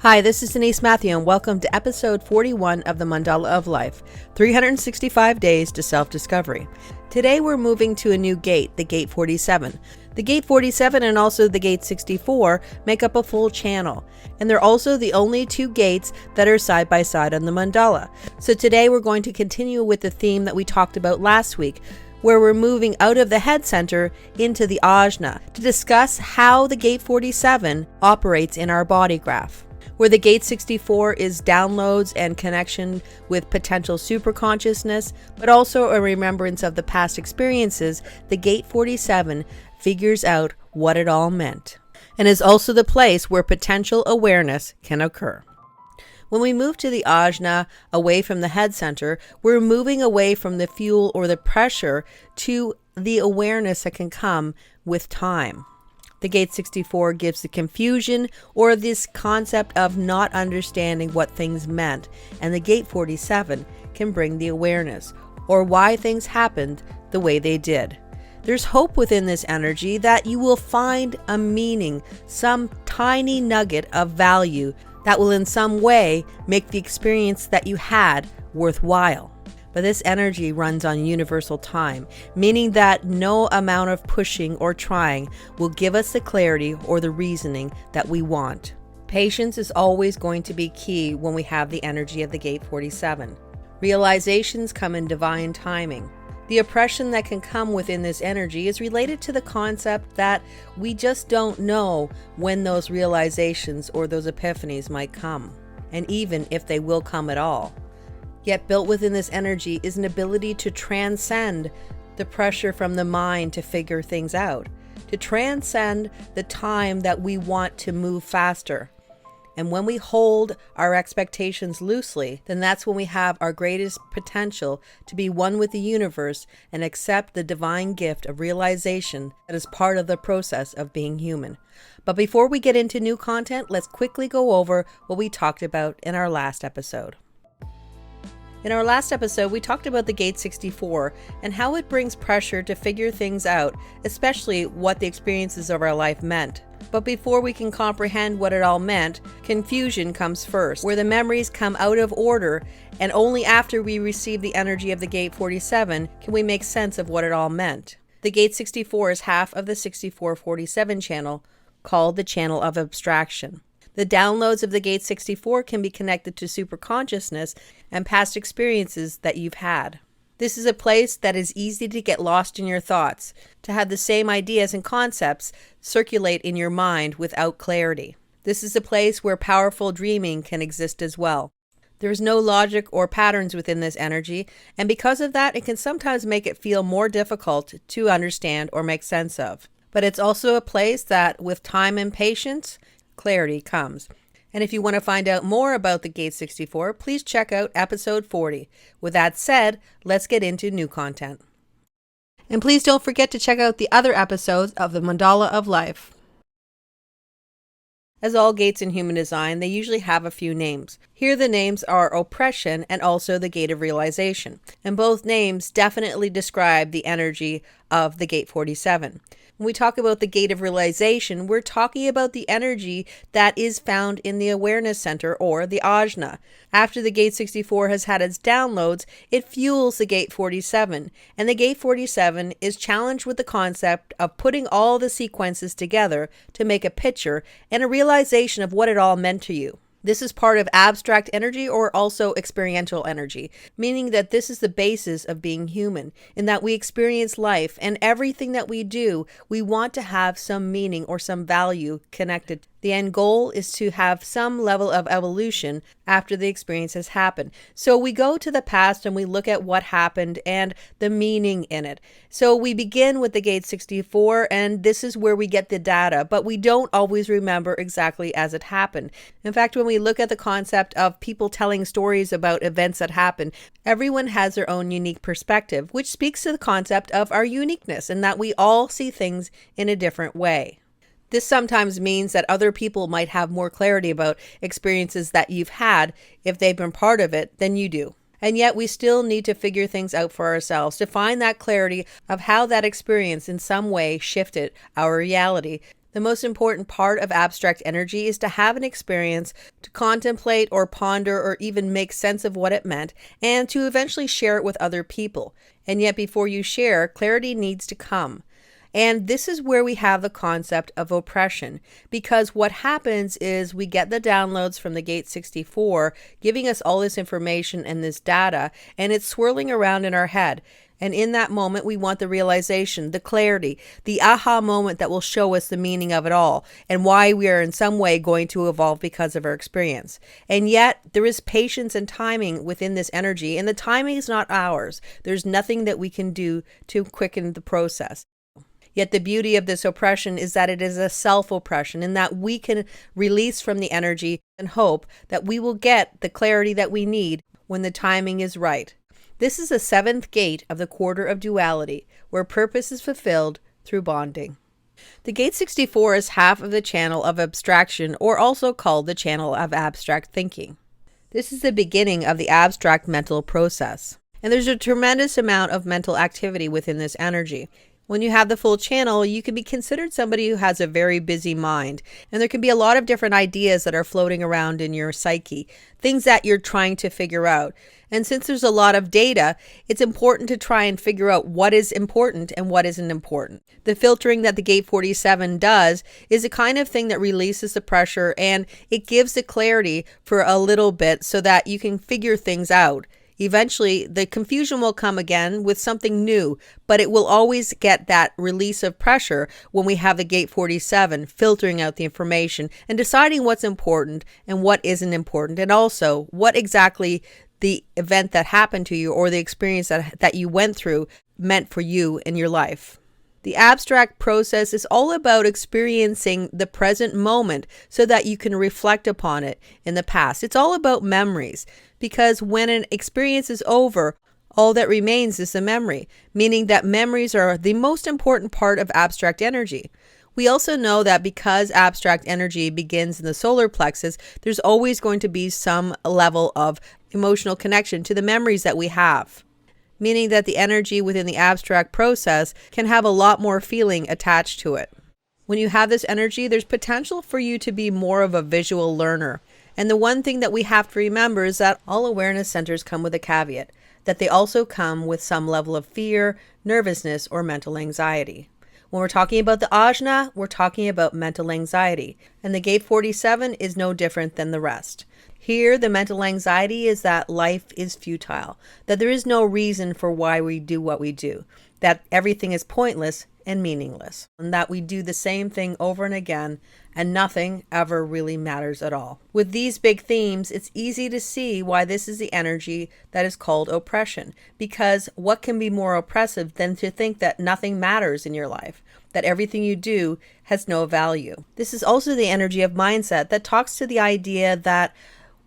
Hi, this is Denise Matthew, and welcome to episode 41 of the Mandala of Life, 365 Days to Self-Discovery. Today we're moving to a new gate, the Gate 47. The Gate 47 and also the Gate 64 make up a full channel, and they're also the only two gates that are side by side on the mandala. So today we're going to continue with the theme that we talked about last week, where we're moving out of the head center into the ajna to discuss how the Gate 47 operates in our body graph. Where the Gate 64 is downloads and connection with potential superconsciousness, but also a remembrance of the past experiences, the Gate 47 figures out what it all meant, and is also the place where potential awareness can occur. When we move to the ajna, away from the head center, we're moving away from the fuel or the pressure to the awareness that can come with time. The Gate 64 gives the confusion or this concept of not understanding what things meant, and the Gate 47 can bring the awareness or why things happened the way they did. There's hope within this energy that you will find a meaning, some tiny nugget of value that will in some way make the experience that you had worthwhile. But this energy runs on universal time, meaning that no amount of pushing or trying will give us the clarity or the reasoning that we want. Patience is always going to be key when we have the energy of the Gate 47. Realizations come in divine timing. The oppression that can come within this energy is related to the concept that we just don't know when those realizations or those epiphanies might come, and even if they will come at all. Yet built within this energy is an ability to transcend the pressure from the mind to figure things out, to transcend the time that we want to move faster. And when we hold our expectations loosely, then that's when we have our greatest potential to be one with the universe and accept the divine gift of realization that is part of the process of being human. But before we get into new content, let's quickly go over what we talked about in our last episode. In our last episode, we talked about the Gate 64 and how it brings pressure to figure things out, especially what the experiences of our life meant. But before we can comprehend what it all meant, confusion comes first, where the memories come out of order, and only after we receive the energy of the Gate 47 can we make sense of what it all meant. The Gate 64 is half of the 6447 channel, called the channel of abstraction. The downloads of the Gate 64 can be connected to superconsciousness and past experiences that you've had. This is a place that is easy to get lost in your thoughts, to have the same ideas and concepts circulate in your mind without clarity. This is a place where powerful dreaming can exist as well. There is no logic or patterns within this energy, and because of that, it can sometimes make it feel more difficult to understand or make sense of. But it's also a place that, with time and patience, clarity comes. And if you want to find out more about the Gate 64, please check out episode 40. With that said, let's get into new content. And please don't forget to check out the other episodes of the Mandala of Life. As all gates in human design, they usually have a few names. Here the names are oppression and also the Gate of Realization. And both names definitely describe the energy of the Gate 47. When we talk about the Gate of Realization, we're talking about the energy that is found in the awareness center or the ajna. After the Gate 64 has had its downloads, it fuels the Gate 47, and the Gate 47 is challenged with the concept of putting all the sequences together to make a picture and a realization of what it all meant to you. This is part of abstract energy or also experiential energy, meaning that this is the basis of being human, in that we experience life and everything that we do, we want to have some meaning or some value connected. The end goal is to have some level of evolution after the experience has happened. So we go to the past and we look at what happened and the meaning in it. So we begin with the Gate 64, and this is where we get the data, but we don't always remember exactly as it happened. In fact, when we look at the concept of people telling stories about events that happened, everyone has their own unique perspective, which speaks to the concept of our uniqueness and that we all see things in a different way. This sometimes means that other people might have more clarity about experiences that you've had if they've been part of it than you do. And yet we still need to figure things out for ourselves to find that clarity of how that experience in some way shifted our reality. The most important part of abstract energy is to have an experience, to contemplate or ponder or even make sense of what it meant, and to eventually share it with other people. And yet before you share, clarity needs to come. And this is where we have the concept of oppression, because what happens is we get the downloads from the Gate 64, giving us all this information and this data, and it's swirling around in our head. And in that moment, we want the realization, the clarity, the aha moment that will show us the meaning of it all and why we are in some way going to evolve because of our experience. And yet, there is patience and timing within this energy, and the timing is not ours. There's nothing that we can do to quicken the process. Yet the beauty of this oppression is that it is a self-oppression, in that we can release from the energy and hope that we will get the clarity that we need when the timing is right. This is the seventh gate of the Quarter of Duality, where purpose is fulfilled through bonding. The Gate 64 is half of the channel of abstraction, or also called the channel of abstract thinking. This is the beginning of the abstract mental process. And there's a tremendous amount of mental activity within this energy. When you have the full channel, you can be considered somebody who has a very busy mind. And there can be a lot of different ideas that are floating around in your psyche, things that you're trying to figure out. And since there's a lot of data, it's important to try and figure out what is important and what isn't important. The filtering that the Gate 47 does is a kind of thing that releases the pressure, and it gives the clarity for a little bit so that you can figure things out. Eventually, the confusion will come again with something new, but it will always get that release of pressure when we have the Gate 47 filtering out the information and deciding what's important and what isn't important, and also what exactly the event that happened to you or the experience that you went through meant for you in your life. The abstract process is all about experiencing the present moment so that you can reflect upon it in the past. It's all about memories, because when an experience is over, all that remains is the memory, meaning that memories are the most important part of abstract energy. We also know that because abstract energy begins in the solar plexus, there's always going to be some level of emotional connection to the memories that we have, meaning that the energy within the abstract process can have a lot more feeling attached to it. When you have this energy, there's potential for you to be more of a visual learner. And the one thing that we have to remember is that all awareness centers come with a caveat, that they also come with some level of fear, nervousness, or mental anxiety. When we're talking about the ajna, we're talking about mental anxiety, and the Gate 47 is no different than the rest. Here, the mental anxiety is that life is futile, that there is no reason for why we do what we do, that everything is pointless and meaningless, and that we do the same thing over and again, and nothing ever really matters at all. With these big themes, it's easy to see why this is the energy that is called oppression, because what can be more oppressive than to think that nothing matters in your life, that everything you do has no value? This is also the energy of mindset that talks to the idea that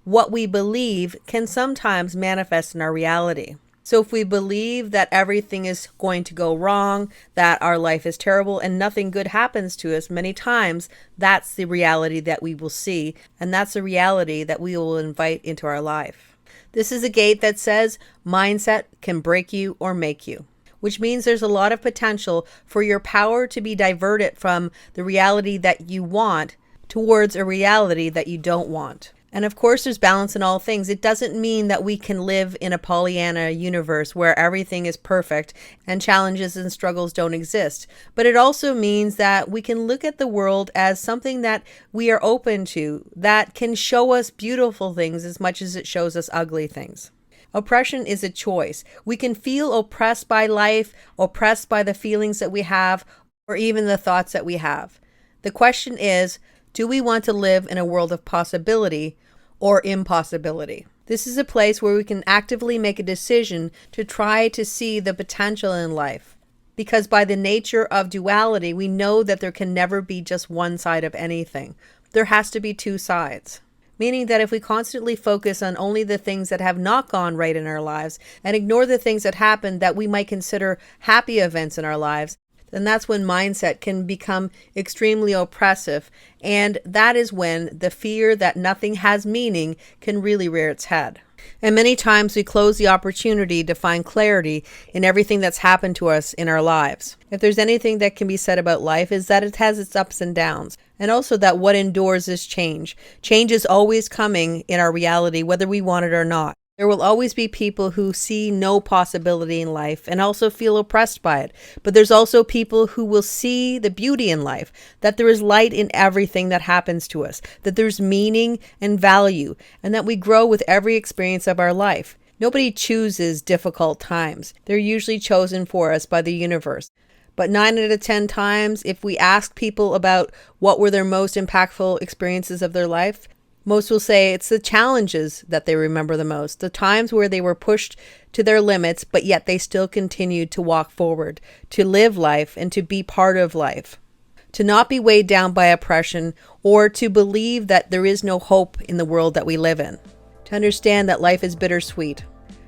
what we believe can sometimes manifest in our reality. So if we believe that everything is going to go wrong, that our life is terrible and nothing good happens to us, many times that's the reality that we will see, and that's the reality that we will invite into our life. This is a gate that says mindset can break you or make you, which means there's a lot of potential for your power to be diverted from the reality that you want towards a reality that you don't want. And of course, there's balance in all things. It doesn't mean that we can live in a Pollyanna universe where everything is perfect and challenges and struggles don't exist. But it also means that we can look at the world as something that we are open to, that can show us beautiful things as much as it shows us ugly things. Oppression is a choice. We can feel oppressed by life, oppressed by the feelings that we have, or even the thoughts that we have. The question is, do we want to live in a world of possibility or impossibility? This is a place where we can actively make a decision to try to see the potential in life. Because by the nature of duality, we know that there can never be just one side of anything. There has to be two sides. Meaning that if we constantly focus on only the things that have not gone right in our lives and ignore the things that happen that we might consider happy events in our lives, then that's when mindset can become extremely oppressive. And that is when the fear that nothing has meaning can really rear its head. And many times we close the opportunity to find clarity in everything that's happened to us in our lives. If there's anything that can be said about life, is that it has its ups and downs. And also that what endures is change. Change is always coming in our reality, whether we want it or not. There will always be people who see no possibility in life and also feel oppressed by it. But there's also people who will see the beauty in life, that there is light in everything that happens to us, that there's meaning and value, and that we grow with every experience of our life. Nobody chooses difficult times. They're usually chosen for us by the universe. But 9 out of 10 times, if we ask people about what were their most impactful experiences of their life, most will say it's the challenges that they remember the most, the times where they were pushed to their limits, but yet they still continued to walk forward, to live life and to be part of life, to not be weighed down by oppression or to believe that there is no hope in the world that we live in, to understand that life is bittersweet,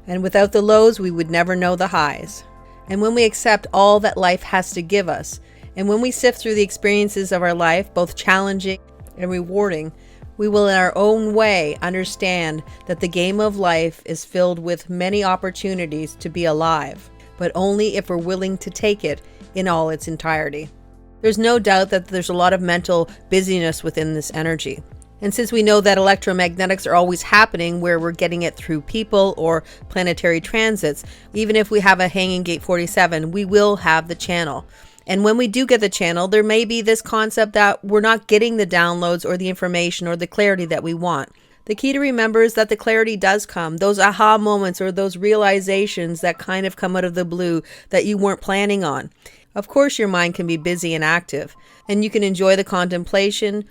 and without the lows, we would never know the highs. And when we accept all that life has to give us, and when we sift through the experiences of our life, both challenging and rewarding, we will in our own way understand that the game of life is filled with many opportunities to be alive, but only if we're willing to take it in all its entirety. There's no doubt that there's a lot of mental busyness within this energy. And since we know that electromagnetics are always happening where we're getting it through people or planetary transits, even if we have a hanging gate 47, we will have the channel. And when we do get the channel, there may be this concept that we're not getting the downloads or the information or the clarity that we want. The key to remember is that the clarity does come, those aha moments or those realizations that kind of come out of the blue that you weren't planning on. Of course, your mind can be busy and active, and you can enjoy the contemplation,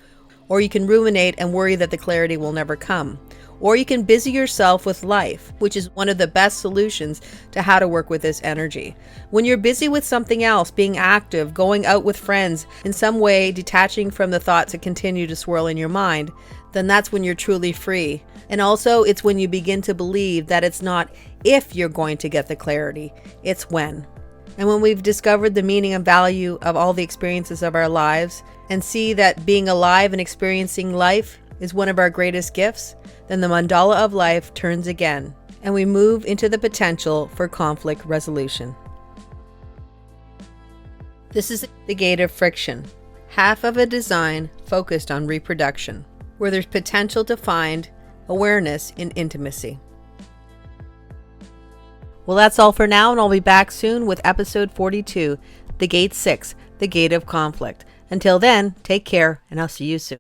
or you can ruminate and worry that the clarity will never come. Or you can busy yourself with life, which is one of the best solutions to how to work with this energy. When you're busy with something else, being active, going out with friends, in some way detaching from the thoughts that continue to swirl in your mind, then that's when you're truly free. And also, it's when you begin to believe that it's not if you're going to get the clarity, it's when. And when we've discovered the meaning and value of all the experiences of our lives, and see that being alive and experiencing life is one of our greatest gifts, then the mandala of life turns again, and we move into the potential for conflict resolution. This is the gate of friction, half of a design focused on reproduction, where there's potential to find awareness in intimacy. Well, that's all for now, and I'll be back soon with episode 42, the gate 6, the gate of conflict. Until then, take care, and I'll see you soon.